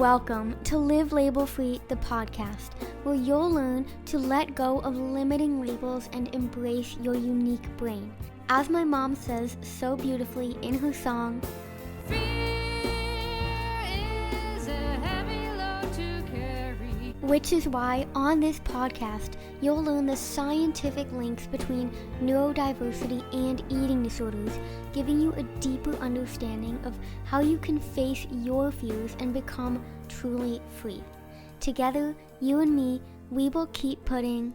Welcome to Liv Label Free, the podcast, where you'll learn to let go of limiting labels and embrace your unique brain. As my mom says so beautifully in her song, Fear is a heavy load to carry. Which is why on this podcast, you'll learn the scientific links between neurodiversity and eating disorders, giving you a deeper understanding of how you can face your fears and become truly free. Together, you and me, we will keep putting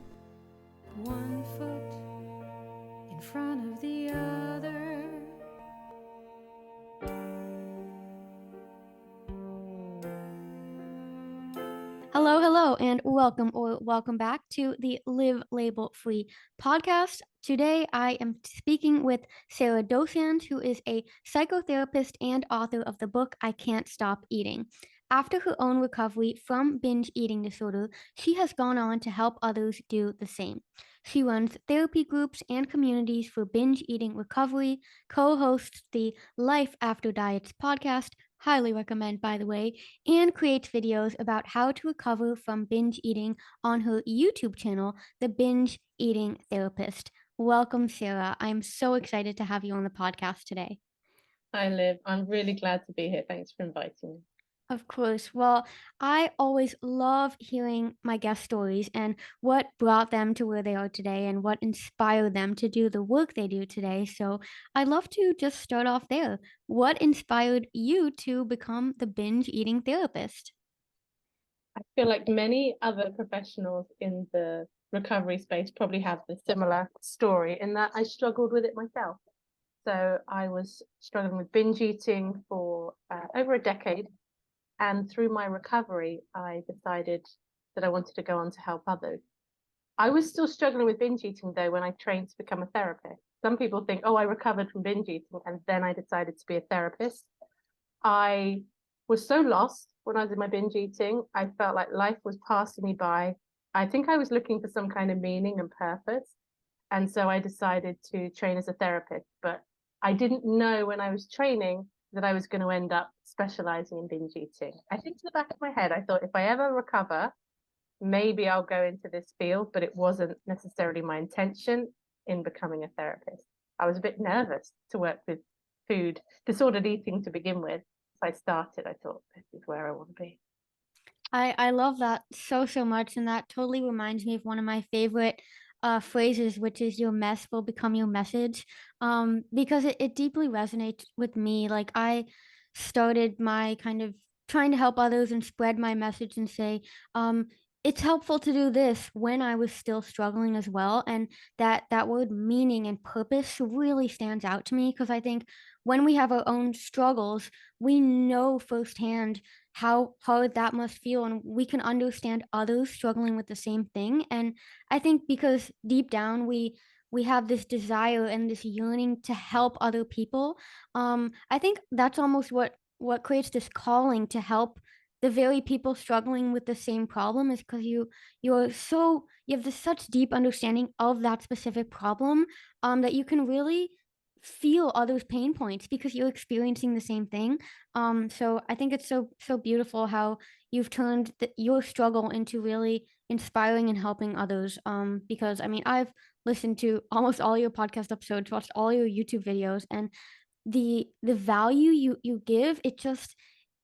One foot in front of the other. Hello, and welcome back to the Liv Label Free podcast. Today, I am speaking with Sarah Dosanjh, who is a psychotherapist and author of the book I Can't Stop Eating. After her own recovery from binge eating disorder, she has gone on to help others do the same. She runs therapy groups and communities for binge eating recovery, co-hosts the Life After Diets podcast, highly recommend by the way, and creates videos about how to recover from binge eating on her YouTube channel, The Binge Eating Therapist. Welcome, Sarah. I'm so excited to have you on the podcast today. Hi, Liv. I'm really glad to be here. Thanks for inviting me. Of course. Well, I always love hearing my guest stories and what brought them to where they are today and what inspired them to do the work they do today. So I'd love to just start off there. What inspired you to become the binge eating therapist? I feel like many other professionals in the recovery space probably have the similar story in that I struggled with it myself. So I was struggling with binge eating for over a decade. And through my recovery, I decided that I wanted to go on to help others. I was still struggling with binge eating, though, when I trained to become a therapist. Some people think, oh, I recovered from binge eating, and then I decided to be a therapist. I was so lost when I was in my binge eating. I felt like life was passing me by. I think I was looking for some kind of meaning and purpose. And so I decided to train as a therapist. But I didn't know when I was training that I was going to end up specializing in binge eating. I think to the back of my head, I thought if I ever recover, maybe I'll go into this field, but it wasn't necessarily my intention in becoming a therapist. I was a bit nervous to work with food, disordered eating to begin with. So I started, I thought, this is where I want to be. I love that so much, and that totally reminds me of one of my favorite phrases, which is your mess will become your message, because it deeply resonates with me. Like I started my kind of trying to help others and spread my message and say, it's helpful to do this when I was still struggling as well, and that word meaning and purpose really stands out to me because I think when we have our own struggles, we know firsthand how hard that must feel, and we can understand others struggling with the same thing. And I think because deep down we have this desire and this yearning to help other people, I think that's almost what creates this calling to help the very people struggling with the same problem, is because you have this such deep understanding of that specific problem, that you can really feel others' pain points because you're experiencing the same thing. So I think it's so beautiful how you've turned your struggle into really inspiring and helping others. Because I mean, I've listened to almost all your podcast episodes, watched all your YouTube videos, and the value you give,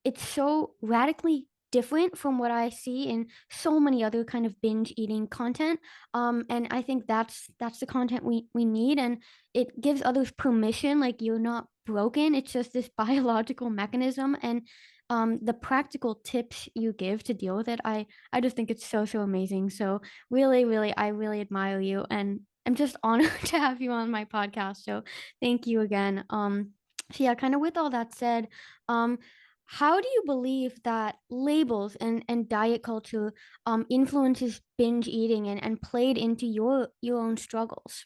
it's so radically different from what I see in so many other kind of binge eating content. And I think that's the content we need, and it gives others permission. Like you're not broken. It's just this biological mechanism, and the practical tips you give to deal with it, I just think it's so amazing. So really, I really admire you, and I'm just honored to have you on my podcast. So thank you again. So yeah, kind of with all that said, how do you believe that labels and diet culture influences binge eating and played into your own struggles?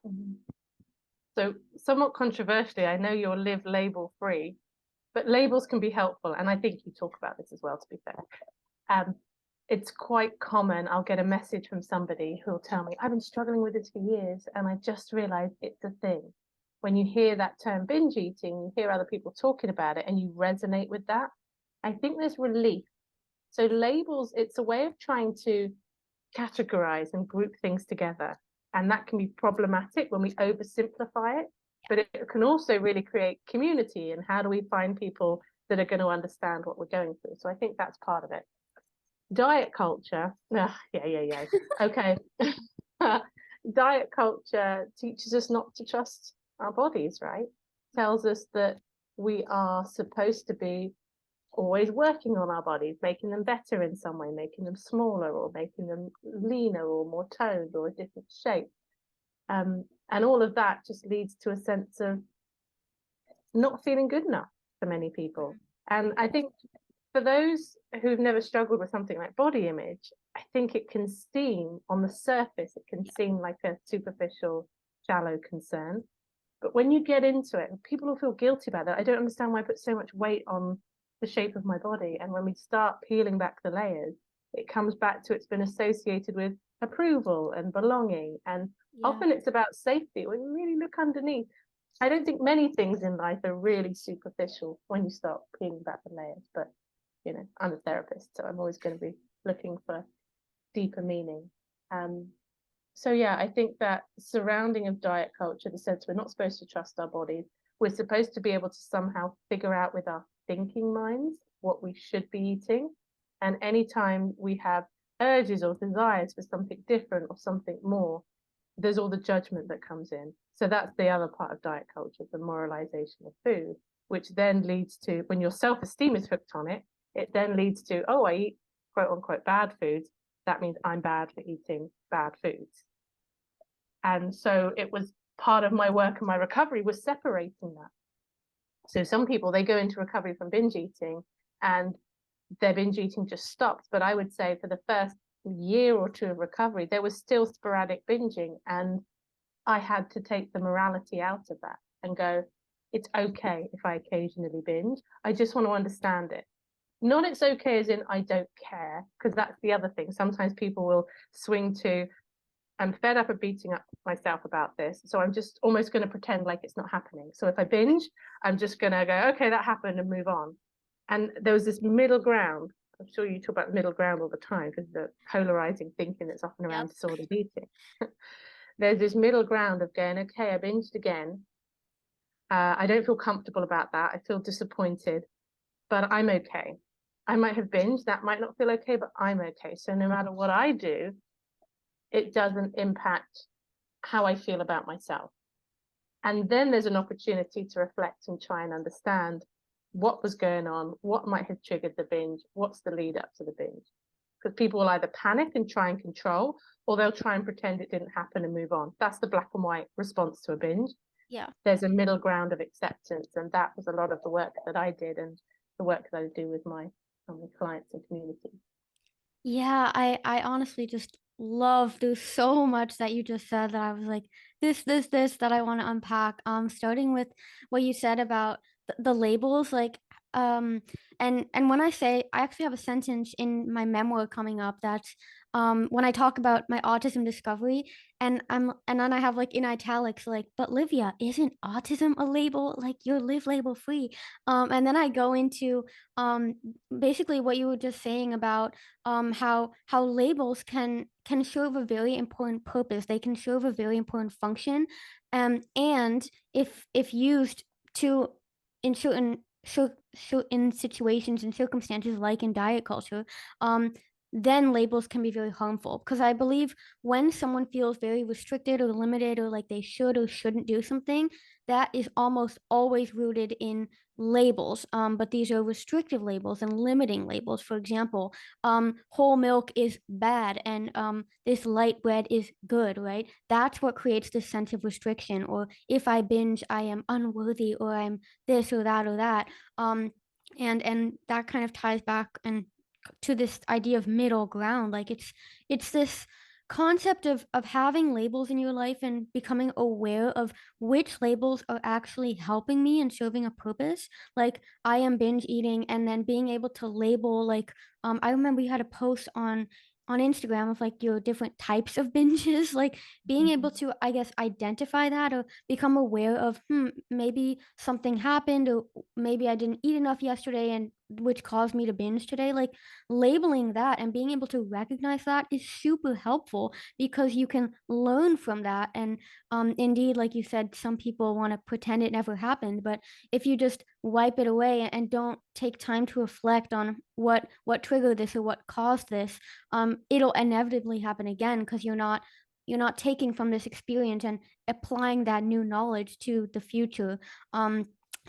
Mm-hmm. So somewhat controversially, I know you're Liv Label free, but labels can be helpful. And I think you talk about this as well, to be fair. It's quite common. I'll get a message from somebody who'll tell me, I've been struggling with this for years, and I just realized it's a thing. When you hear that term binge eating, you hear other people talking about it and you resonate with that. I think there's relief So labels, it's a way of trying to categorize and group things together. And that can be problematic when we oversimplify it, but it can also really create community. And how do we find people that are going to understand what we're going through? So I think that's part of it. Diet culture. Yeah. Okay. Diet culture teaches us not to trust our bodies, right? Tells us that we are supposed to be always working on our bodies, making them better in some way, making them smaller or making them leaner or more toned or a different shape. And all of that just leads to a sense of not feeling good enough for many people. And I think for those who've never struggled with something like body image, I think it can seem on the surface, it can seem like a superficial, shallow concern. But when you get into it, people will feel guilty about that. I don't understand why I put so much weight on the shape of my body. And when we start peeling back the layers, it comes back to it's been associated with approval and belonging. And often it's about safety. When you really look underneath, I don't think many things in life are really superficial when you start peeling back the layers. But, you know, I'm a therapist, so I'm always going to be looking for deeper meaning. So yeah, I think that surrounding of diet culture, the sense we're not supposed to trust our bodies, we're supposed to be able to somehow figure out with our thinking minds what we should be eating. And anytime we have urges or desires for something different or something more, there's all the judgment that comes in. So that's the other part of diet culture, the moralization of food, which then leads to, when your self-esteem is hooked on it, it then leads to, oh, I eat quote unquote bad foods. That means I'm bad for eating bad foods. And so it was part of my work and my recovery was separating that. So some people, they go into recovery from binge eating and their binge eating just stops. But I would say for the first year or two of recovery, there was still sporadic binging. And I had to take the morality out of that and go, it's okay if I occasionally binge. I just want to understand it. Not it's okay as in I don't care, because that's the other thing. Sometimes people will swing to, I'm fed up of beating up myself about this, so I'm just almost going to pretend like it's not happening. So if I binge, I'm just going to go, okay, that happened, and move on. And there was this middle ground. I'm sure you talk about middle ground all the time because the polarizing thinking that's often around disordered eating. There's this middle ground of going, okay, I binged again. I don't feel comfortable about that. I feel disappointed, but I'm okay. I might have binged, that might not feel okay, but I'm okay. So no matter what I do, it doesn't impact how I feel about myself. And then there's an opportunity to reflect and try and understand what was going on, what might have triggered the binge, what's the lead up to the binge. Because people will either panic and try and control, or they'll try and pretend it didn't happen and move on. That's the black and white response to a binge. Yeah. There's a middle ground of acceptance. And that was a lot of the work that I did and the work that I do with my clients and community. Yeah, I honestly just love there's so much that you just said that I was like, this that I want to unpack. Starting with what you said about the labels, like, and when I say, I actually have a sentence in my memoir coming up that's when I talk about my autism discovery, and then I have like in italics like, but Livia, isn't autism a label? Like you're Liv Label free. And then I go into basically what you were just saying about how labels can serve a very important purpose. They can serve a very important function, and if used to in certain situations and circumstances, like in diet culture, then labels can be very harmful. Because I believe when someone feels very restricted or limited or like they should or shouldn't do something, that is almost always rooted in labels. But these are restrictive labels and limiting labels. For example, whole milk is bad and this light bread is good, right? That's what creates this sense of restriction. Or if I binge, I am unworthy, or I'm this or that or that. And that kind of ties back and to this idea of middle ground. Like it's this concept of having labels in your life and becoming aware of which labels are actually helping me and serving a purpose. Like I am binge eating, and then being able to label, like, I remember you had a post on Instagram of like your different types of binges, like being able to, I guess, identify that or become aware of, maybe something happened, or maybe I didn't eat enough yesterday and which caused me to binge today, like labeling that and being able to recognize that is super helpful because you can learn from that. And indeed, like you said, some people want to pretend it never happened, but if you just wipe it away and don't take time to reflect on what triggered this or what caused this, it'll inevitably happen again because you're not taking from this experience and applying that new knowledge to the future.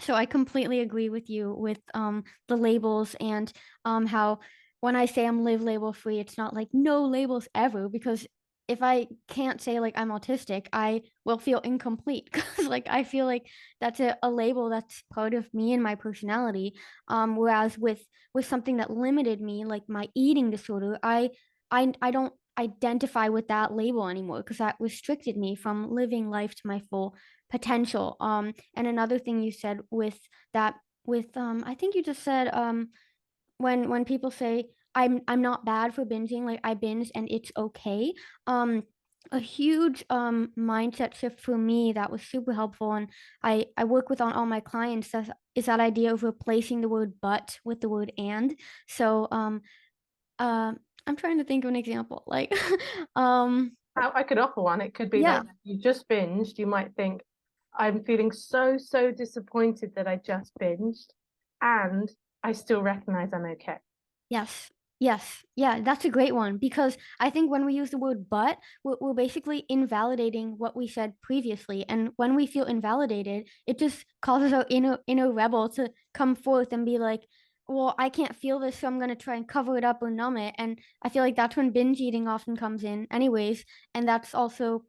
So I completely agree with you with the labels and how when I say I'm Liv Label free, it's not like no labels ever, because if I can't say like I'm autistic, I will feel incomplete because like I feel like that's a label that's part of me and my personality. Whereas with something that limited me, like my eating disorder, I don't identify with that label anymore because that restricted me from living life to my full potential. And another thing you said with that, with I think you just said when people say I'm not bad for binging, like I binge and it's okay. Um, a huge mindset shift for me that was super helpful, and I work with on all my clients. Is that idea of replacing the word but with the word and. So I'm trying to think of an example, like, I could offer one. It could be yeah, like you just binged. You might think, I'm feeling so disappointed that I just binged, and I still recognize I'm okay. yes, yes, yeah, that's a great one because I think when we use the word but, we're basically invalidating what we said previously. And when we feel invalidated, it just causes our inner rebel to come forth and be like, well, I can't feel this, so I'm gonna try and cover it up or numb it. And I feel like that's when binge eating often comes in, anyways. And that's also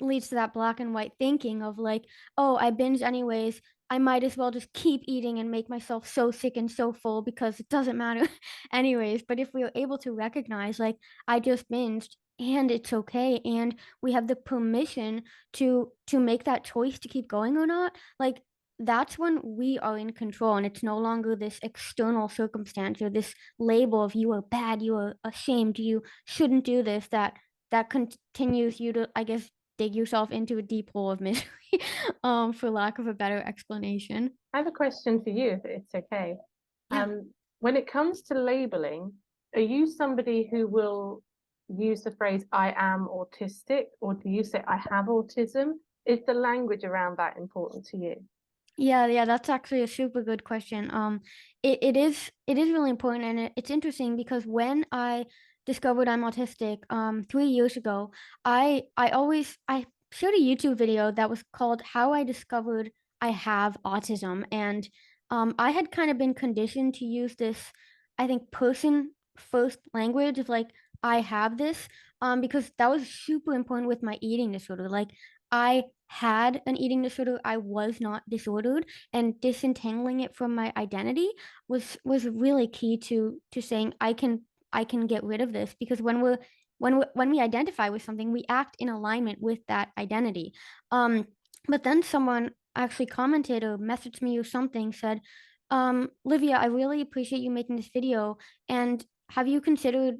leads to that black and white thinking of like, oh, I binge anyways. I might as well just keep eating and make myself so sick and so full because it doesn't matter anyways. But if we are able to recognize, like, I just binged and it's okay, and we have the permission to make that choice to keep going or not, like that's when we are in control and it's no longer this external circumstance or this label of you are bad, you are ashamed, you shouldn't do this, that continues you to, I guess, dig yourself into a deep hole of misery, for lack of a better explanation. I have a question for you, if it's okay. Yeah. When it comes to labeling, are you somebody who will use the phrase "I am autistic," or do you say "I have autism"? Is the language around that important to you? Yeah, yeah, that's actually a super good question. It is really important, and it's interesting because when I discovered I'm autistic 3 years ago, I shared a YouTube video that was called "How I Discovered I Have Autism," and I had kind of been conditioned to use this, I think, person first language of like I have this because that was super important with my eating disorder. Like I had an eating disorder, I was not disordered, and disentangling it from my identity was really key to saying I can get rid of this because when we identify with something, we act in alignment with that identity. Um, but then someone actually commented or messaged me or something, said, Livia, I really appreciate you making this video, and have you considered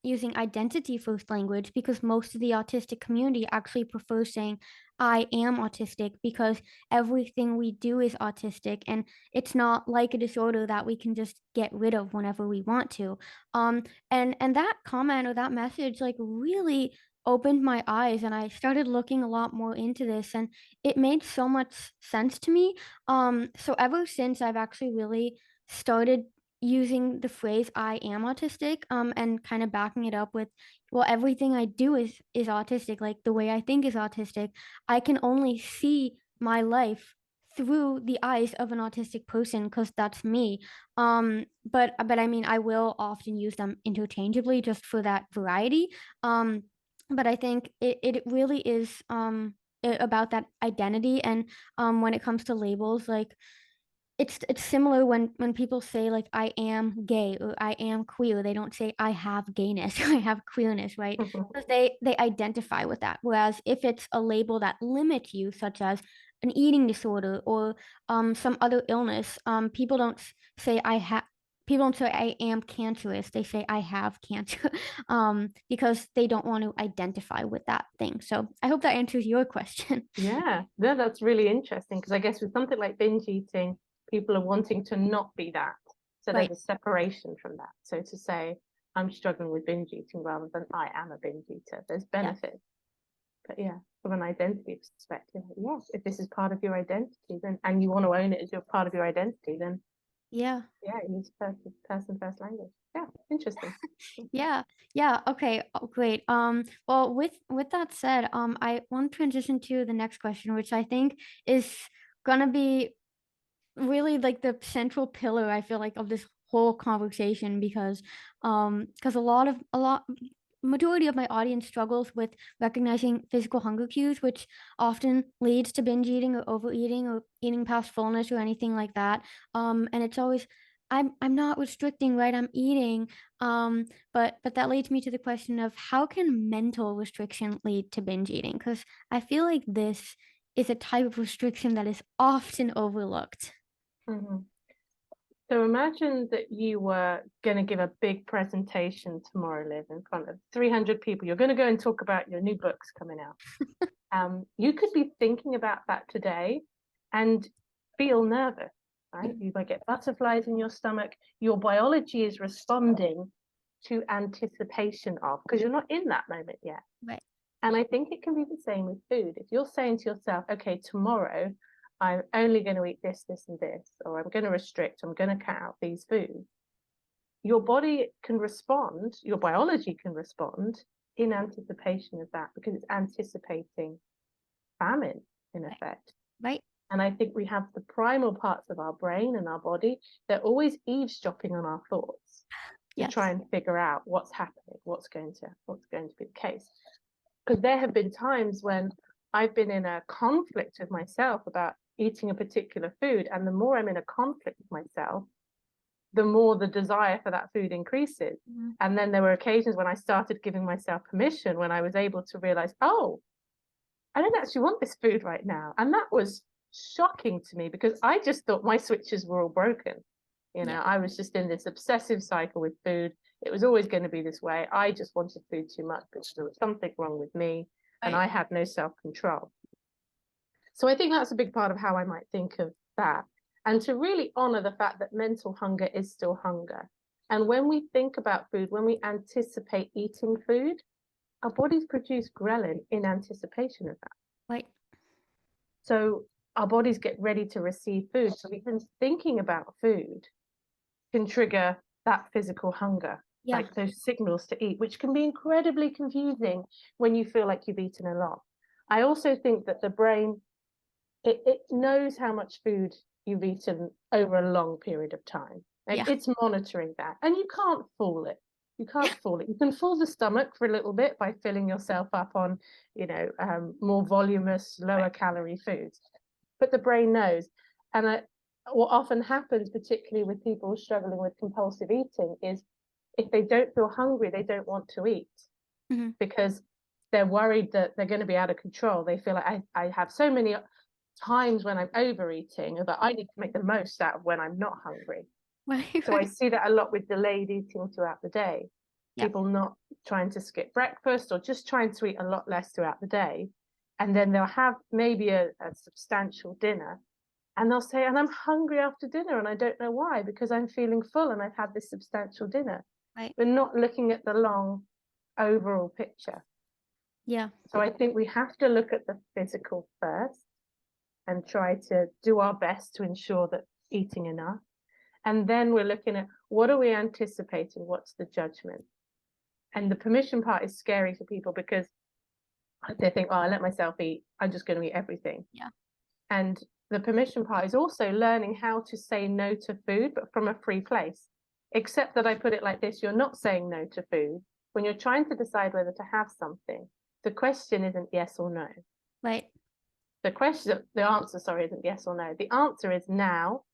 using identity first language? Because most of the autistic community actually prefers saying, I am autistic, because everything we do is autistic, and it's not like a disorder that we can just get rid of whenever we want to. And that comment or that message like really opened my eyes, and I started looking a lot more into this, and it made so much sense to me. So ever since, I've actually really started using the phrase I am autistic, and kind of backing it up with, well, everything I do is autistic, like the way I think is autistic. I can only see my life through the eyes of an autistic person because that's me. But I mean, I will often use them interchangeably just for that variety. Um, but I think it really is about that identity. And when it comes to labels, like it's similar when people say like I am gay or I am queer. They don't say I have gayness or I have queerness, right? Because they identify with that. Whereas if it's a label that limits you, such as an eating disorder or some other illness, say I have. People don't say I am cancerous. They say I have cancer, because they don't want to identify with that thing. So I hope that answers your question. Yeah, no, that's really interesting because I guess with something like binge eating, people are wanting to not be that. So Right. there's a separation from that. So to say, I'm struggling with binge eating rather than I am a binge eater, there's Yeah. benefit. But yeah, from an identity perspective, yes, if this is part of your identity, then and you want to own it as your part of your identity, then Yeah. yeah, you need to person first language. Yeah, interesting. Yeah. Yeah. Okay. Oh, great. Well, with that said, I want to transition to the next question, which I think is gonna be really like the central pillar, I feel like, of this whole conversation because a lot majority of my audience struggles with recognizing physical hunger cues, which often leads to binge eating or overeating or eating past fullness or anything like that. And it's always I'm not restricting, right? I'm eating. But that leads me to the question of how can mental restriction lead to binge eating? Because I feel like this is a type of restriction that is often overlooked. Mhm. So imagine that you were going to give a big presentation tomorrow, Liv, in front of 300 people. You're going to go and talk about your new books coming out. You could be thinking about that today and feel nervous, right? You might get butterflies in your stomach. Your biology is responding to anticipation of, because you're not in that moment yet. Right. And I think it can be the same with food. If you're saying to yourself, okay, tomorrow I'm only going to eat this, this, and this, or I'm going to restrict, I'm going to cut out these foods, your body can respond, your biology can respond in anticipation of that because it's anticipating famine in effect. Right. And I think we have the primal parts of our brain and our body, they're always eavesdropping on our thoughts to Yes. try and figure out what's happening, what's going to be the case. Because there have been times when I've been in a conflict with myself about eating a particular food, and the more I'm in a conflict with myself, the more the desire for that food increases. Mhm. And then there were occasions when I started giving myself permission, when I was able to realize, oh, I don't actually want this food right now. And that was shocking to me because I just thought my switches were all broken. Yeah. I was just in this obsessive cycle with food. It was always going to be this way. I just wanted food too much because there was something wrong with me and Right. I had no self-control. So I think that's a big part of how I might think of that. And to really honor the fact that mental hunger is still hunger. And when we think about food, when we anticipate eating food, our bodies produce ghrelin in anticipation of that. Right. So our bodies get ready to receive food. So even thinking about food can trigger that physical hunger, Yeah. like those signals to eat, which can be incredibly confusing when you feel like you've eaten a lot. I also think that the brain, it knows how much food you've eaten over a long period of time. Like Yeah. it's monitoring that, and you can't fool it. You can't fool it. You can fool the stomach for a little bit by filling yourself up on, more voluminous, lower calorie foods, but the brain knows. And what often happens, particularly with people struggling with compulsive eating, is if they don't feel hungry, they don't want to eat Mhm. because they're worried that they're going to be out of control. They feel like I have so many times when I'm overeating that I need to make the most out of when I'm not hungry. Right. So I see that a lot with delayed eating throughout the day. Yeah. People not trying to skip breakfast or just trying to eat a lot less throughout the day. And then they'll have maybe a substantial dinner and they'll say, and I'm hungry after dinner and I don't know why, because I'm feeling full and I've had this substantial dinner. Right. We're not looking at the long overall picture. Yeah. So I think we have to look at the physical first and try to do our best to ensure that eating enough. And then we're looking at what are we anticipating? What's the judgment? And the permission part is scary for people because they think, oh, I let myself eat. I'm just going to eat everything. Yeah. And the permission part is also learning how to say no to food, but from a free place. Except that I put it like this, you're not saying no to food. When you're trying to decide whether to have something, the question isn't yes or no. Right. The answer, sorry, isn't yes or no. The answer is now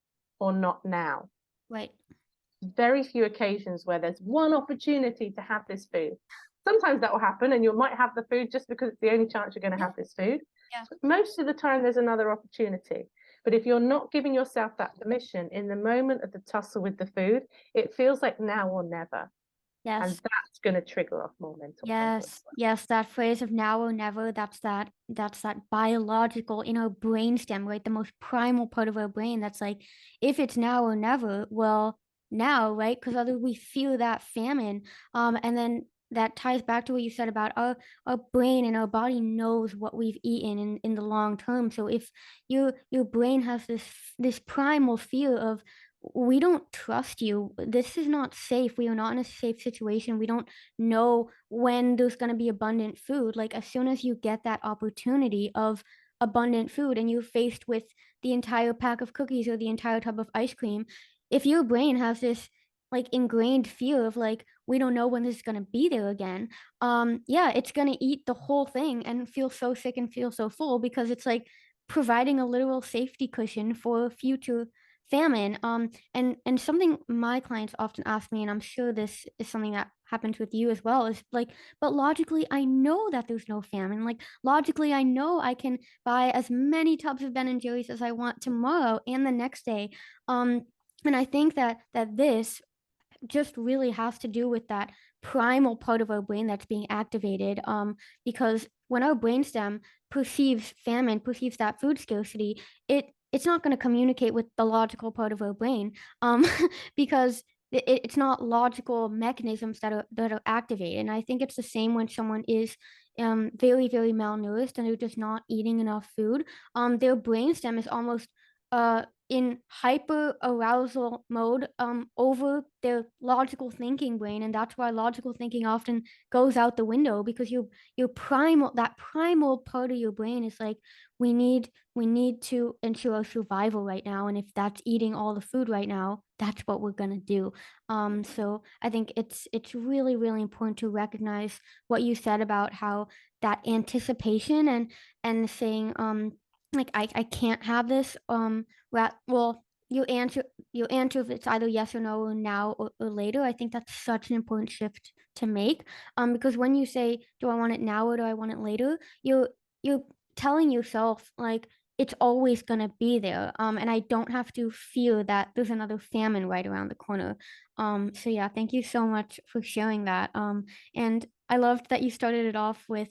or not now. Right. Very few occasions where there's one opportunity to have this food. Sometimes that will happen and you might have the food just because it's the only chance you're going to have this food. Yeah. But most of the time there's another opportunity. But if you're not giving yourself that permission in the moment of the tussle with the food, it feels like now or never. And Yes. that's going to trigger off more mental hunger. Yes. Yes. That phrase of now or never, that's that biological in our brainstem, right? The most primal part of our brain. That's like, if it's now or never, well, now, right? Because otherwise we feel that famine. And then that ties back to what you said about our brain and our body knows what we've eaten in the long term. So if your brain has this primal fear of, we don't trust you. This is not safe. We are not in a safe situation. We don't know when there's going to be abundant food. Like as soon as you get that opportunity of abundant food and you're faced with the entire pack of cookies or the entire tub of ice cream, if your brain has this like ingrained fear of like, we don't know when this is going to be there again, yeah, it's going to eat the whole thing and feel so sick and feel so full because it's like providing a literal safety cushion for future famine. And something my clients often ask me, and I'm sure this is something that happens with you as well, is like, but logically I know that there's no famine. Like logically I know I can buy as many tubs of Ben and Jerry's as I want tomorrow and the next day. And I think that this just really has to do with that primal part of our brain that's being activated. Because when our brainstem perceives famine, perceives that food scarcity, it's not going to communicate with the logical part of our brain, because it's not logical mechanisms that are activated. And I think it's the same when someone is very very malnourished and they're just not eating enough food. Their brainstem is almost in hyper arousal mode over their logical thinking brain, and that's why logical thinking often goes out the window, because your primal, that primal part of your brain is like, we need to ensure our survival right now, and if that's eating all the food right now, that's what we're gonna do. So I think it's really really important to recognize what you said about how that anticipation and saying like I can't have this. Well, you answer if it's either yes or no or now or later. I think that's such an important shift to make. Because when you say, "Do I want it now or do I want it later?" You're telling yourself like it's always gonna be there. And I don't have to fear that there's another famine right around the corner. So yeah, thank you so much for sharing that. And I loved that you started it off with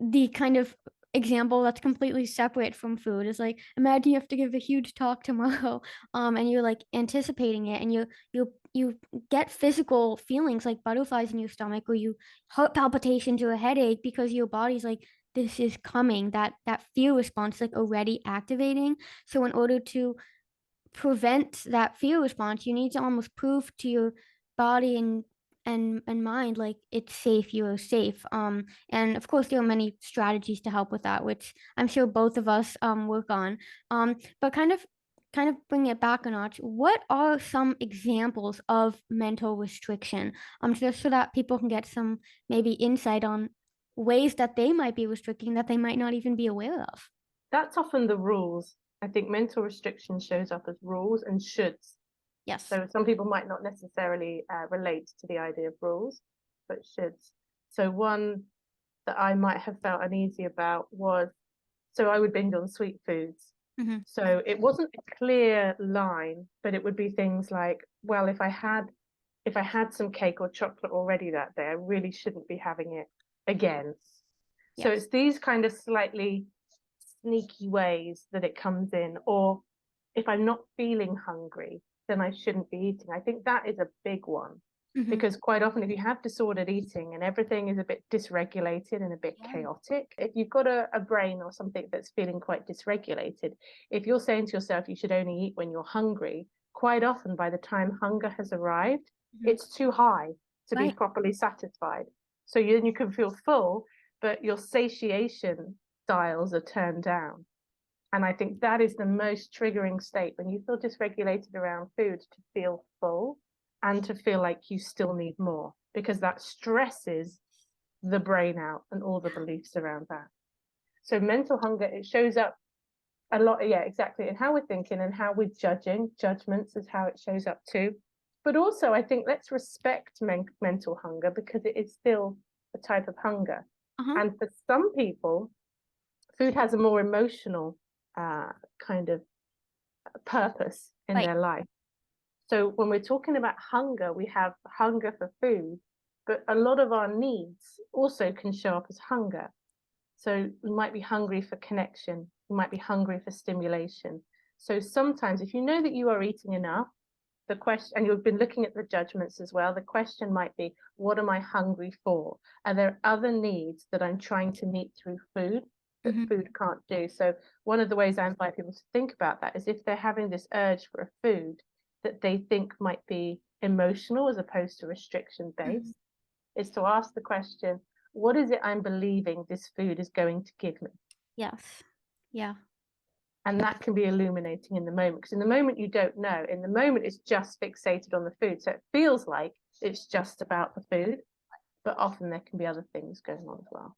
the kind of example that's completely separate from food. Is like, imagine you have to give a huge talk tomorrow, and you're like anticipating it, and you get physical feelings like butterflies in your stomach, or you heart palpitations or a headache because your body's like, this is coming. That fear response like already activating. So in order to prevent that fear response, you need to almost prove to your body and mind like it's safe, you are safe. And of course there are many strategies to help with that, which I'm sure both of us work on. But kind of bring it back a notch. What are some examples of mental restriction? Just so that people can get some maybe insight on ways that they might be restricting that they might not even be aware of. That's often the rules. I think mental restriction shows up as rules and shoulds. Yes. So some people might not necessarily relate to the idea of rules, but shoulds. So one that I might have felt uneasy about was, so I would binge on sweet foods. Mm-hmm. So it wasn't a clear line, but it would be things like, well, if I had some cake or chocolate already that day, I really shouldn't be having it again. So Yes. it's these kind of slightly sneaky ways that it comes in. Or if I'm not feeling hungry, then I shouldn't be eating. I think that is a big one, Mm-hmm. because quite often if you have disordered eating and everything is a bit dysregulated and a bit chaotic, if you've got a brain or something that's feeling quite dysregulated, if you're saying to yourself you should only eat when you're hungry, quite often by the time hunger has arrived, it's too high to be Right. properly satisfied. So you can feel full, but your satiation dials are turned down. And I think that is the most triggering state, when you feel dysregulated around food, to feel full and to feel like you still need more, because that stresses the brain out and all the beliefs around that. So mental hunger, it shows up a lot, yeah, exactly, and how we're thinking and how we're judging. Judgments is how it shows up too. But also, I think let's respect mental hunger, because it is still a type of hunger. Uh-huh. And for some people, food has a more emotional kind of purpose in Right. their life. So when we're talking about hunger, we have hunger for food, but a lot of our needs also can show up as hunger. So we might be hungry for connection, we might be hungry for stimulation. So sometimes if you know that you are eating enough, the question, and you've been looking at the judgments as well, the question might be, what am I hungry for? Are there other needs that I'm trying to meet through food that Mm-hmm. food can't do? So one of the ways I invite people to think about that is if they're having this urge for a food that they think might be emotional as opposed to restriction Mm-hmm. based, is to ask the question, what is it I'm believing this food is going to give me? Yes. Yeah. And that can be illuminating in the moment, because in the moment you don't know. In the moment it's just fixated on the food, so it feels like it's just about the food, but often there can be other things going on as well.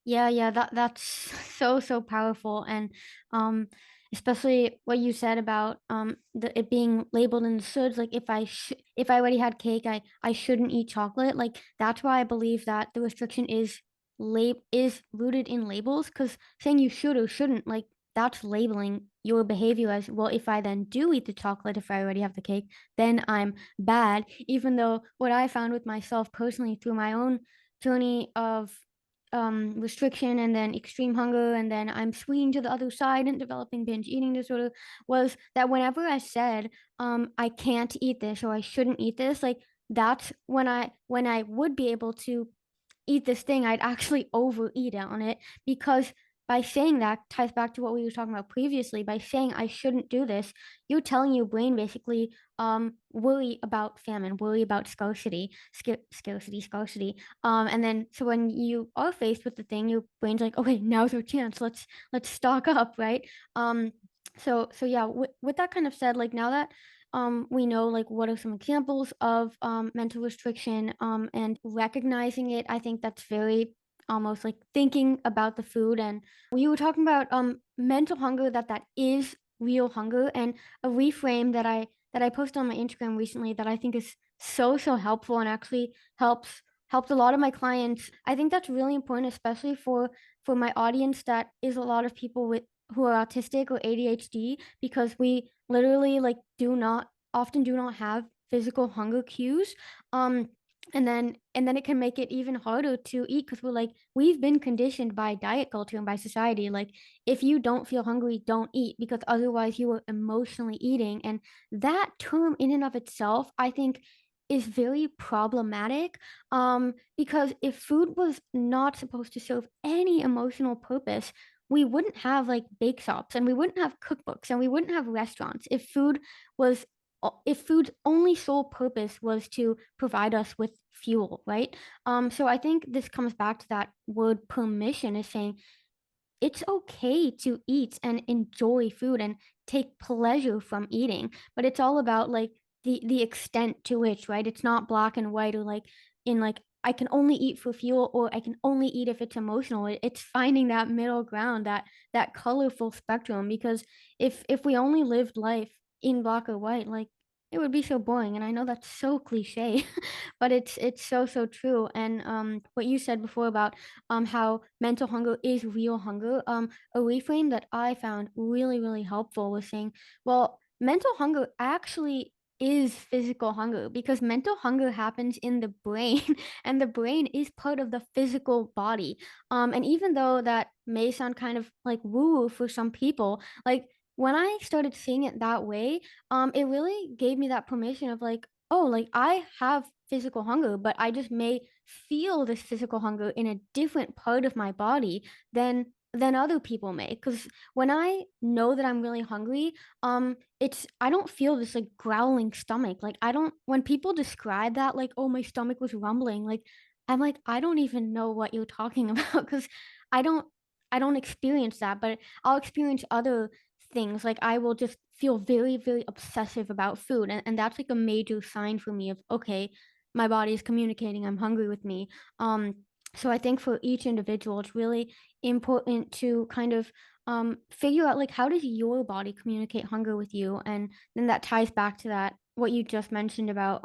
Yeah, that's so powerful, and um especially what you said about it being labeled in the foods, like if I already had cake, I shouldn't eat chocolate. Like that's why I believe that the restriction is rooted in labels, because saying you should or shouldn't, like that's labeling your behavior as, well, if I then do eat the chocolate, if I already have the cake, then I'm bad. Even though what I found with myself personally through my own journey of restriction and then extreme hunger, and then I'm swinging to the other side and developing binge eating disorder, was that whenever I said I can't eat this or I shouldn't eat this, like that's when I would be able to eat this thing, I'd actually overeat on it, because by saying that, ties back to what we were talking about previously. By saying I shouldn't do this, you're telling your brain basically, worry about famine, worry about scarcity. And then so when you are faced with the thing, your brain's like, okay, now's our chance. Let's stock up, right? So yeah, with that kind of said, like now that we know like what are some examples of mental restriction, and recognizing it, I think that's very almost like thinking about the food. And we were talking about mental hunger, that is real hunger, and a reframe that I posted on my Instagram recently that I think is so helpful and actually helped a lot of my clients. I think that's really important, especially for my audience that is a lot of people with who are autistic or ADHD, because we literally like do not have physical hunger cues. Um and then it can make it even harder to eat, because we've been conditioned by diet culture and by society, like if you don't feel hungry, don't eat, because otherwise you are emotionally eating. And that term in and of itself, I think, is very problematic, because if food was not supposed to serve any emotional purpose, we wouldn't have like bake shops, and we wouldn't have cookbooks, and we wouldn't have restaurants. Was if food's only sole purpose was to provide us with fuel, right? So I think this comes back to that word permission, is saying it's okay to eat and enjoy food and take pleasure from eating, but it's all about like the extent to which, right? It's not black and white, or like in like I can only eat for fuel or I can only eat if it's emotional. It's finding that middle ground, that colorful spectrum, because if we only lived life in black or white, like it would be so boring. And I know that's so cliche, but it's so true. And what you said before about how mental hunger is real hunger. A reframe that I found really helpful was saying, well, mental hunger actually is physical hunger, because mental hunger happens in the brain and the brain is part of the physical body. And even though that may sound kind of like woo for some people, like when I started seeing it that way, it really gave me that permission of like, oh, like I have physical hunger, but I just may feel this physical hunger in a different part of my body than other people may. Because when I know that I'm really hungry, it's I don't feel this like growling stomach. Like I don't when people describe that, like, oh, my stomach was rumbling, like I'm like, I don't even know what you're talking about, because I don't I don't experience that, but I'll experience other things. Like I will just feel very obsessive about food, and that's like a major sign for me of, okay, my body is communicating I'm hungry with me. So I think for each individual it's really important to kind of figure out like, how does your body communicate hunger with you? And then that ties back to that what you just mentioned about,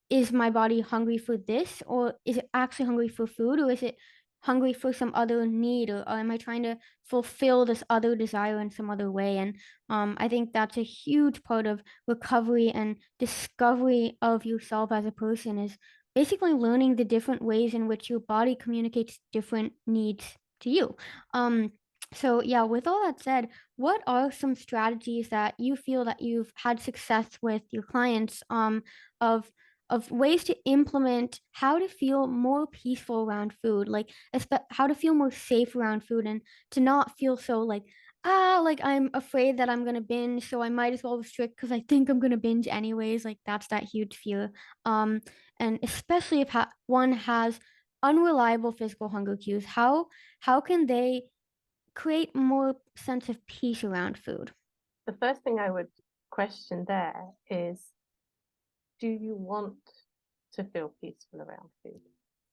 is my body hungry for this, or is it actually hungry for food, or is it hungry for some other need, or am I trying to fulfill this other desire in some other way? And I think that's a huge part of recovery and discovery of yourself as a person, is basically learning the different ways in which your body communicates different needs to you. um So yeah, with all that said, what are some strategies that you feel that you've had success with your clients of of ways to implement how to feel more peaceful around food, like how to feel more safe around food and to not feel so like like I'm afraid that I'm gonna binge, so I might as well restrict because I think I'm gonna binge anyways. Like that's that huge fear. Um, and especially if one has unreliable physical hunger cues, how can they create more sense of peace around food? The first thing I would question there is, do you want to feel peaceful around food?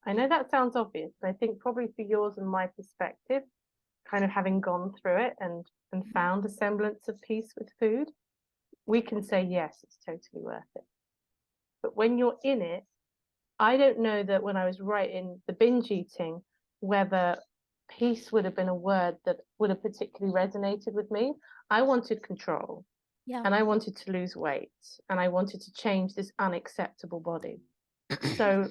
I know that sounds obvious, but I think probably for yours and my perspective, kind of having gone through it and found a semblance of peace with food, we can say yes, it's totally worth it. But when you're in it, I don't know that when I was writing the binge eating, whether peace would have been a word that would have particularly resonated with me. I wanted control Yeah. and I wanted to lose weight and I wanted to change this unacceptable body. So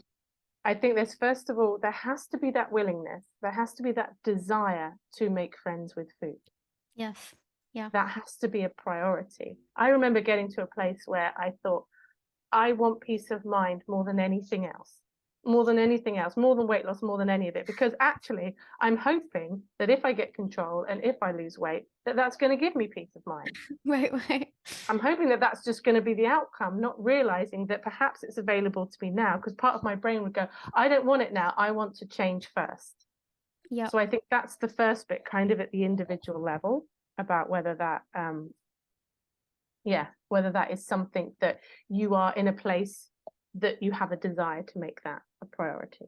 I think there's, first of all, there has to be that willingness, there has to be that desire to make friends with food. Yes. Yeah. That has to be a priority. I remember getting to a place where I thought, I want peace of mind more than anything else, more than anything else, more than weight loss, more than any of it. Because actually, I'm hoping that if I get control and if I lose weight, that that's going to give me peace of mind. Right, right. I'm hoping that that's just going to be the outcome, not realizing that perhaps it's available to me now. Because part of my brain would go, I don't want it now. I want to change first. Yeah. So I think that's the first bit, kind of at the individual level, about whether that whether that is something that you are in a place that you have a desire to make that a priority.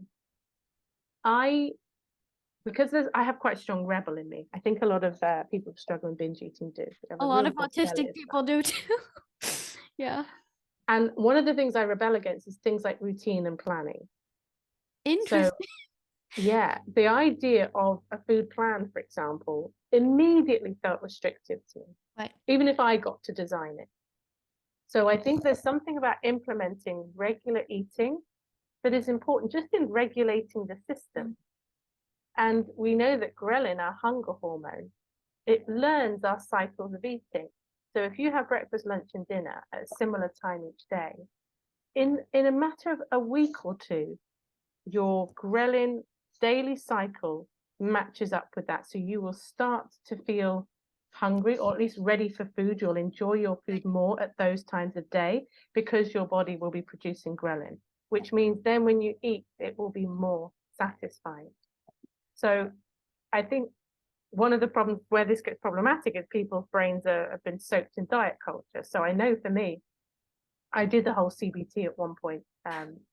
I have quite a strong rebel in me. I think a lot of people who struggle with binge eating do. A lot of autistic people do too. Yeah. And one of the things I rebel against is things like routine and planning. So Interesting. yeah, the idea of a food plan, for example, immediately felt restrictive to me, Right. even if I got to design it. So I think there's something about implementing regular eating that is important just in regulating the system. And we know that ghrelin, our hunger hormone, it learns our cycles of eating. So if you have breakfast, lunch, and dinner at a similar time each day, in a matter of a week or two, your ghrelin daily cycle matches up with that. So you will start to feel hungry, or at least ready for food. You'll enjoy your food more at those times of day because your body will be producing ghrelin, which means then when you eat, it will be more satisfying. So I think one of the problems where this gets problematic is people's brains have been soaked in diet culture. So I know for me, I did the whole CBT at one point,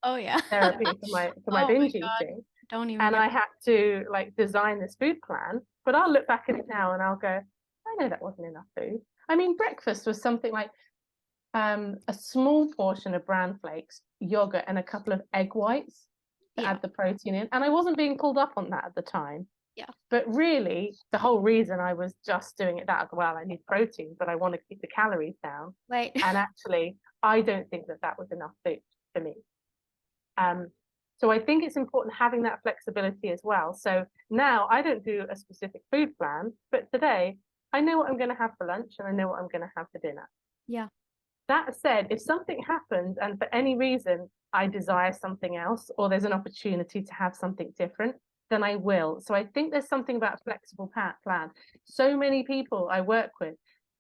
Oh yeah. therapy for my Oh my binge God. eating, Don't even and get I had to like design this food plan. But I'll look back at it now and I'll go, I know that wasn't enough food. I mean, breakfast was something like a small portion of bran flakes, yogurt, and a couple of egg whites to yeah. add the protein in. And I wasn't being pulled up on that at the time. Yeah. But really, the whole reason I was just doing it that, well, I need protein, but I want to keep the calories down. Right. And actually, I don't think that that was enough food for me. So I think it's important having that flexibility as well. So now I don't do a specific food plan, but today I know what I'm going to have for lunch and I know what I'm going to have for dinner. Yeah. That said, if something happens and for any reason I desire something else or there's an opportunity to have something different, then I will. So I think there's something about a flexible plan. So many people I work with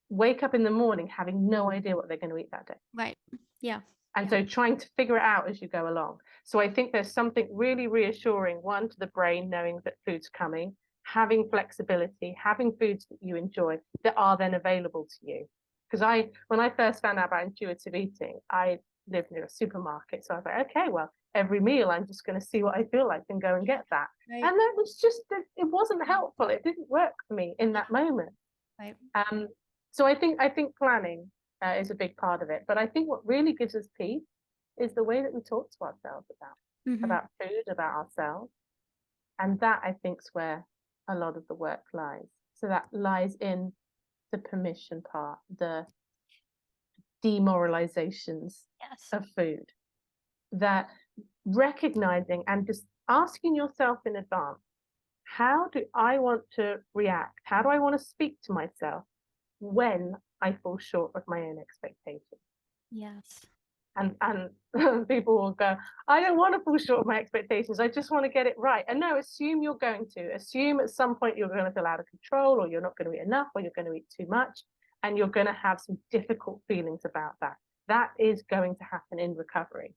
wake up in the morning having no idea what they're going to eat that day. Right. Yeah. And so trying to figure it out as you go along. So I think there's something really reassuring, one, to the brain, knowing that food's coming, having flexibility, having foods that you enjoy that are then available to you. Because when I first found out about intuitive eating, I lived near a supermarket. So I was like, okay, well, every meal I'm just going to see what I feel like and go and get that. Right. And that was just, it wasn't helpful. It didn't work for me in that moment. Right. So I think planning is a big part of it. But I think what really gives us peace is the way that we talk to ourselves about food, about ourselves. And that, I think, is where a lot of the work lies. So that lies in the permission part, the demoralizations of food, that recognizing and just asking yourself in advance, how do I want to react? How do I want to speak to myself when I fall short of my own expectations? Yes. And people will go, I don't want to fall short of my expectations. I just want to get it right. And no, assume you're going to. Assume at some point you're going to feel out of control, or you're not going to eat enough, or you're going to eat too much, and you're going to have some difficult feelings about that. That is going to happen in recovery.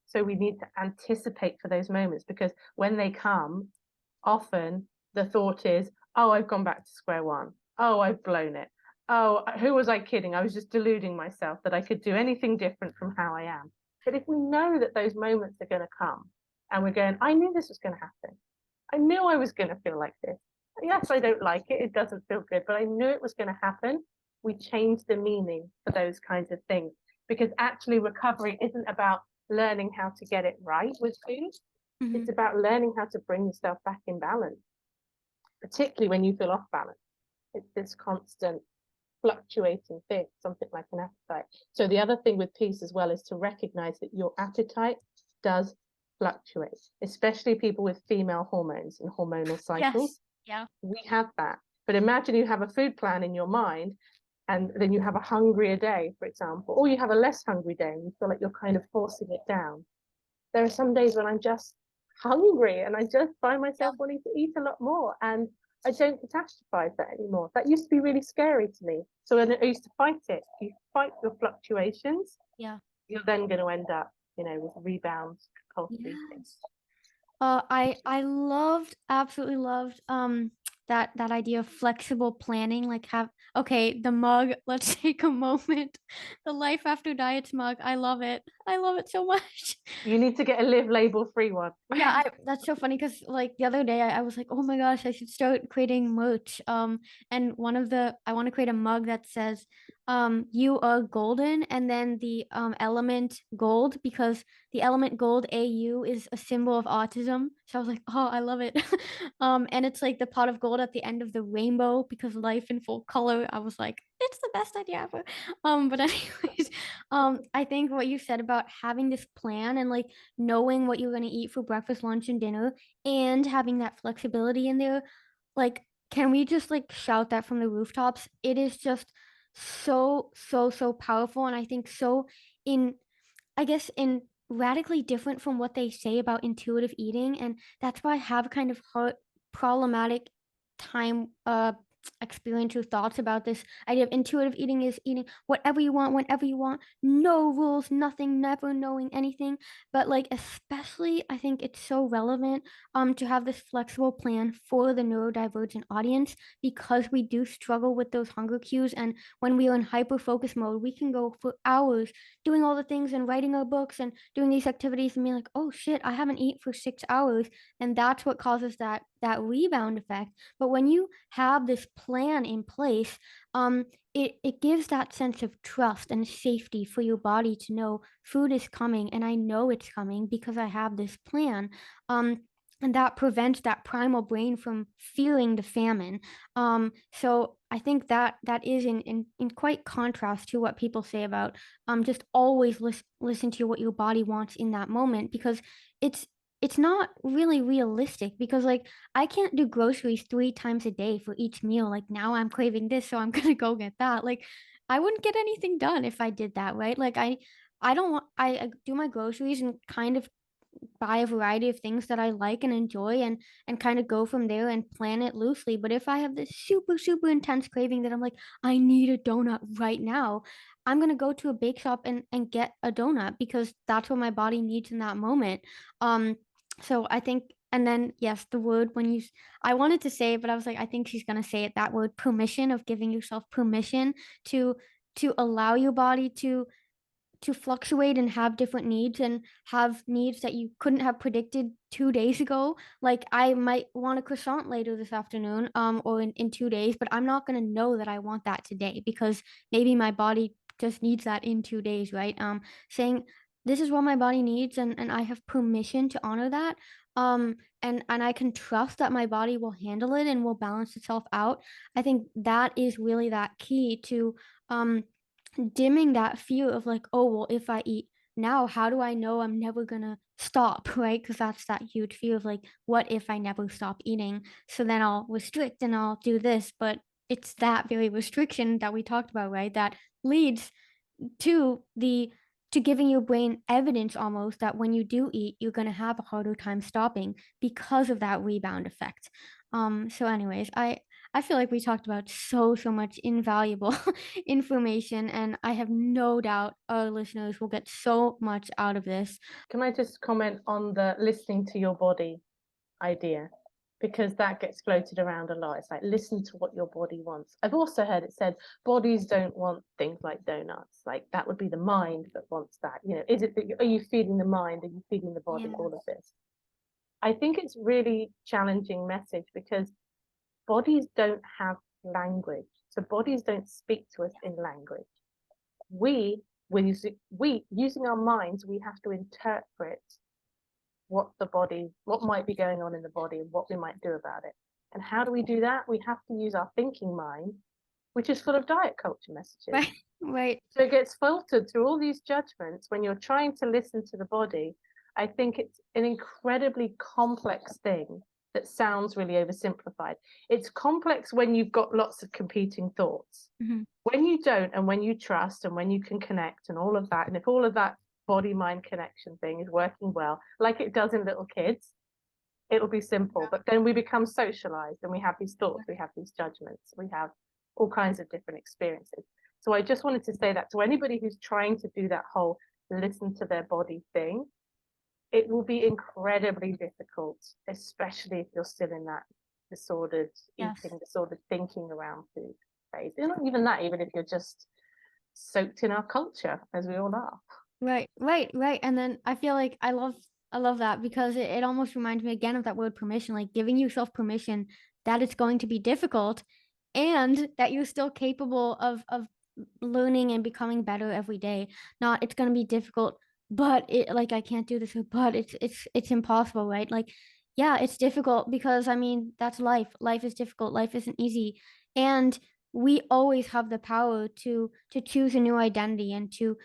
So we need to anticipate for those moments, because when they come, often the thought is, oh, I've gone back to square one. Oh, I've blown it. Oh, who was I kidding? I was just deluding myself that I could do anything different from how I am. But if we know that those moments are going to come, and we're going, I knew this was going to happen. I knew I was going to feel like this. Yes, I don't like it. It doesn't feel good, but I knew it was going to happen. We change the meaning for those kinds of things, because actually recovery isn't about learning how to get it right with food. Mhm. It's about learning how to bring yourself back in balance, particularly when you feel off balance. It's this constant fluctuating thing, something like an appetite. So the other thing with peace as well is to recognize that your appetite does fluctuate, especially people with female hormones and hormonal cycles. Yes. Yeah. We have that. But imagine you have a food plan in your mind, and then you have a hungrier day, for example, or you have a less hungry day and you feel like you're kind of forcing it down. There are some days when I'm just hungry and I just find myself wanting to eat a lot more, and I don't catastrophize that anymore. That used to be really scary to me. So when I used to fight it, you fight your fluctuations, Yeah. you're then going to end up, with rebounds, compulsive eating. Yes. I loved, absolutely loved that idea of flexible planning. Like, have, okay, the mug, let's take a moment. The Life After Diets mug. I love it. I love it so much. You need to get a Liv Label free one. Yeah, that's so funny because like the other day I was like, oh my gosh, I should start creating merch. And I want to create a mug that says, you are golden, and then the element gold, because the element gold AU is a symbol of autism. So I was like, oh, I love it. And it's like the pot of gold at the end of the rainbow because life in full color. I was like, it's the best idea ever. But anyways, I think what you said about having this plan and like knowing what you're going to eat for breakfast, lunch, and dinner, and having that flexibility in there, like, can we just like shout that from the rooftops? It is just so, so, so powerful. And I think so in, I guess, in radically different from what they say about intuitive eating. And that's why I have kind of hard, problematic time experience or thoughts about this idea of intuitive eating is eating whatever you want whenever you want, no rules, nothing, never knowing anything. But like especially I think it's so relevant to have this flexible plan for the neurodivergent audience, because we do struggle with those hunger cues, and when we are in hyper focus mode we can go for hours doing all the things and writing our books and doing these activities and being like, oh shit, I haven't eaten for 6 hours. And that's what causes that rebound effect. But when you have this plan in place, it gives that sense of trust and safety for your body to know food is coming, and I know it's coming because I have this plan. And that prevents that primal brain from feeling the famine. So I think that is in quite contrast to what people say about just always listen to what your body wants in that moment, because it's it's not really realistic, because like I can't do groceries 3 times a day for each meal. Like now I'm craving this, so I'm gonna go get that. Like I wouldn't get anything done if I did that, right? Like I don't want I do my groceries and kind of buy a variety of things that I like and enjoy, and kind of go from there and plan it loosely. But if I have this super super intense craving that I'm like, I need a donut right now, I'm gonna go to a bake shop and get a donut because that's what my body needs in that moment. So I think, and then yes, the word when you I wanted to say it, but I was like, I think she's gonna say it, that word permission, of giving yourself permission to allow your body to fluctuate and have different needs, and have needs that you couldn't have predicted 2 days ago. Like I might want a croissant later this afternoon, or in 2 days, but I'm not gonna know that I want that today because maybe my body just needs that in 2 days, right? Saying this is what my body needs, and I have permission to honor that. And I can trust that my body will handle it and will balance itself out. I think that is really that key to um dimming that fear of like, oh, well, if I eat now, how do I know I'm never gonna stop, right? Because that's that huge fear of like, what if I never stop eating? So then I'll restrict and I'll do this. But it's that very restriction that we talked about, right? That leads to the to giving your brain evidence almost that when you do eat, you're gonna have a harder time stopping because of that rebound effect. So anyways, I feel like we talked about so much invaluable information, and I have no doubt our listeners will get so much out of this. Can I just comment on the listening to your body idea? Because that gets floated around a lot. It's like, listen to what your body wants. I've also heard it said bodies don't want things like donuts. Like that would be the mind that wants that. You know, is it that are you feeding the mind? Are you feeding the body? Yeah. All of this. I think it's really challenging message because bodies don't have language. So bodies don't speak to us in language. We, using our minds, we have to interpret what might be going on in the body and what we might do about it. And how do we do that? We have to use our thinking mind, which is full of diet culture messages. Right, right. So it gets filtered through all these judgments when you're trying to listen to the body. I think it's an incredibly complex thing that sounds really oversimplified. It's complex when you've got lots of competing thoughts. Mhm. When you don't, and when you trust, and when you can connect, and all of that, and if all of that body mind connection thing is working well, like it does in little kids, it'll be simple. But then we become socialized and we have these thoughts, we have these judgments, we have all kinds of different experiences. So I just wanted to say that to anybody who's trying to do that whole listen to their body thing, it will be incredibly difficult, especially if you're still in that disordered Yes. eating, disordered thinking around food phase. And not even that, even if you're just soaked in our culture, as we all are. Right, right, right. And then I feel like I love that because it almost reminds me again of that word permission, like giving yourself permission that it's going to be difficult and that you're still capable of learning and becoming better every day. Not it's gonna be difficult, but it like I can't do this, but it's impossible, right? Like, yeah, it's difficult because I mean that's life. Life is difficult, life isn't easy. And we always have the power to choose a new identity and to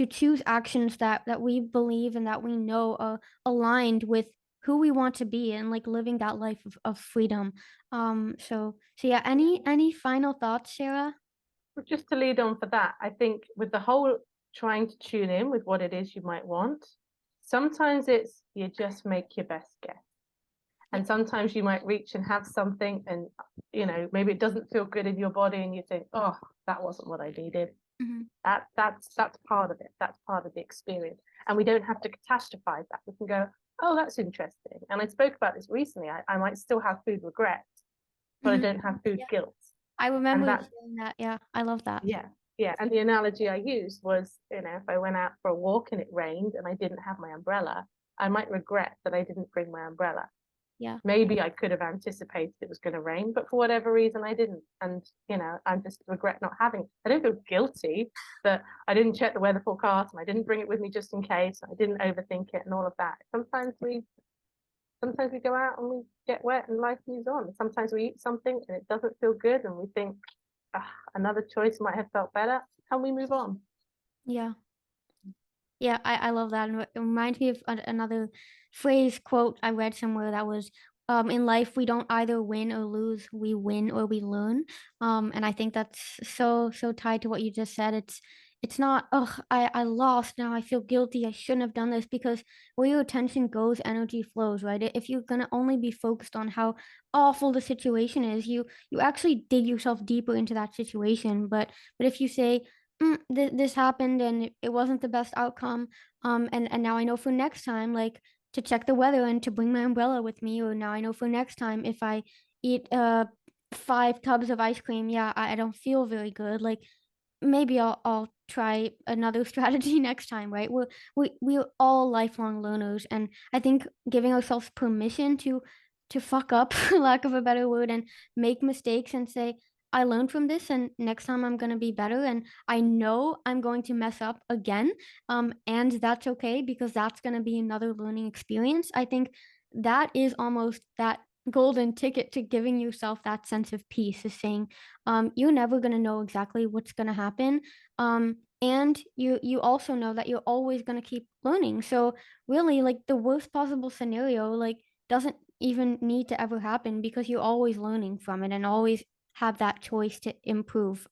choose actions that we believe and that we know are aligned with who we want to be and like living that life of freedom. So yeah, any final thoughts, Sarah? But just to lead on for that, I think with the whole trying to tune in with what it is you might want, sometimes it's you just make your best guess. And sometimes you might reach and have something and maybe it doesn't feel good in your body and you think, oh, that wasn't what I needed. Mhm. That's part of it. That's part of the experience. And we don't have to catastrophize that. We can go, oh, that's interesting. And I spoke about this recently. I might still have food regret, but I Mhm. don't have food Yeah. guilt. I And remember that's hearing that. Yeah, I love that. yeah, yeah. And the analogy I used was, if I went out for a walk and it rained and I didn't have my umbrella, I might regret that I didn't bring my umbrella. Yeah. Maybe I could have anticipated it was going to rain, but for whatever reason I didn't. And I just regret not having. I don't feel guilty that I didn't check the weather forecast and I didn't bring it with me just in case. I didn't overthink it and all of that. Sometimes we go out and we get wet and life moves on. Sometimes we eat something and it doesn't feel good and we think, another choice might have felt better, and we move on. Yeah. Yeah, I love that, and it reminds me of another phrase, quote I read somewhere that was, "In life, we don't either win or lose, we win or we learn." And I think that's so tied to what you just said. It's not, "Ugh, I lost, now I feel guilty, I shouldn't have done this," because where your attention goes, energy flows, right? If you're gonna only be focused on how awful the situation is, you actually dig yourself deeper into that situation, but if you say, this happened and it wasn't the best outcome. And now I know for next time, like to check the weather and to bring my umbrella with me. Or now I know for next time if I eat 5 tubs of ice cream, yeah, I don't feel very good. Like maybe I'll try another strategy next time, right? We're all lifelong learners, and I think giving ourselves permission to fuck up, for lack of a better word, and make mistakes and say, I learned from this, and next time I'm gonna be better, and I know I'm going to mess up again, and that's okay because that's gonna be another learning experience. I think that is almost that golden ticket to giving yourself that sense of peace is saying, you're never gonna know exactly what's gonna happen. and you also know that you're always going to keep learning. So really, like, the worst possible scenario, like, doesn't even need to ever happen, because you're always learning from it and always have that choice to improve.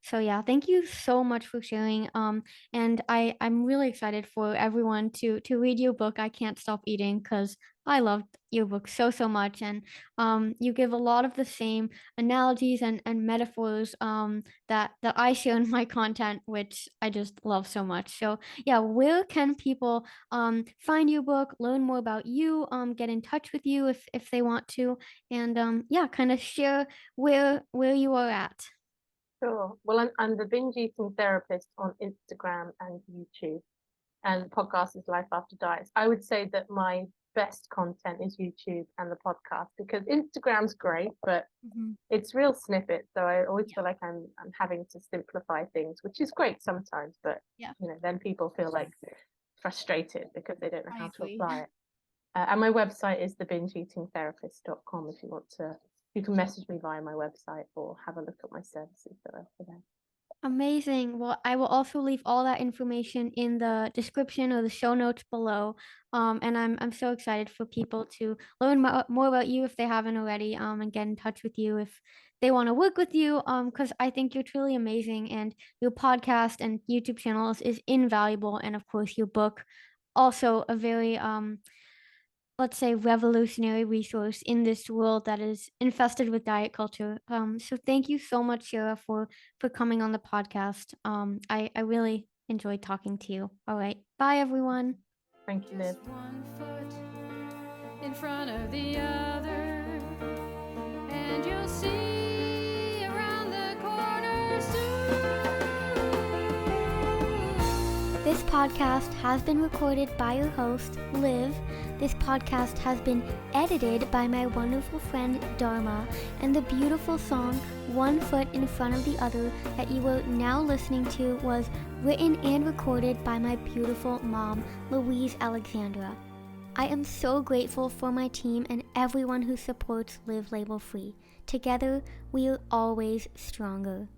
So yeah, thank you so much for sharing. And I'm really excited for everyone to read your book, I Can't Stop Eating, because I loved your book so much. And you give a lot of the same analogies and metaphors that I share in my content, which I just love so much. So yeah, where can people find your book, learn more about you, get in touch with you if they want to, and yeah, kind of share where you are at. Sure. Well, I'm the Binge Eating Therapist on Instagram and YouTube, and the podcast is Life After Diets. I would say that my best content is YouTube and the podcast, because Instagram's great, but Mhm. it's real snippets. So I always Yeah, feel like I'm having to simplify things, which is great sometimes, but yeah, then people feel like frustrated because they don't know I how to agree. apply it. And my website is thebingeeatingtherapist.com. If you want to, you can message me via my website or have a look at my services that are for there. Amazing. Well, I will also leave all that information in the description or the show notes below. And I'm so excited for people to learn more about you if they haven't already. And get in touch with you if they want to work with you. Because I think you're truly amazing, and your podcast and YouTube channels is invaluable. And of course, your book, also a very let's say, revolutionary resource in this world that is infested with diet culture. So thank you so much, Sarah, for coming on the podcast. I really enjoyed talking to you. All right, bye everyone. Thank you, Liv. Just one foot in front of the other, and you'll see around the corner soon. This podcast has been recorded by your host, Liv. This podcast has been edited by my wonderful friend, Dharma, and the beautiful song, One Foot in Front of the Other, that you are now listening to was written and recorded by my beautiful mom, Louise Alexandra. I am so grateful for my team and everyone who supports Liv Label Free. Together, we are always stronger.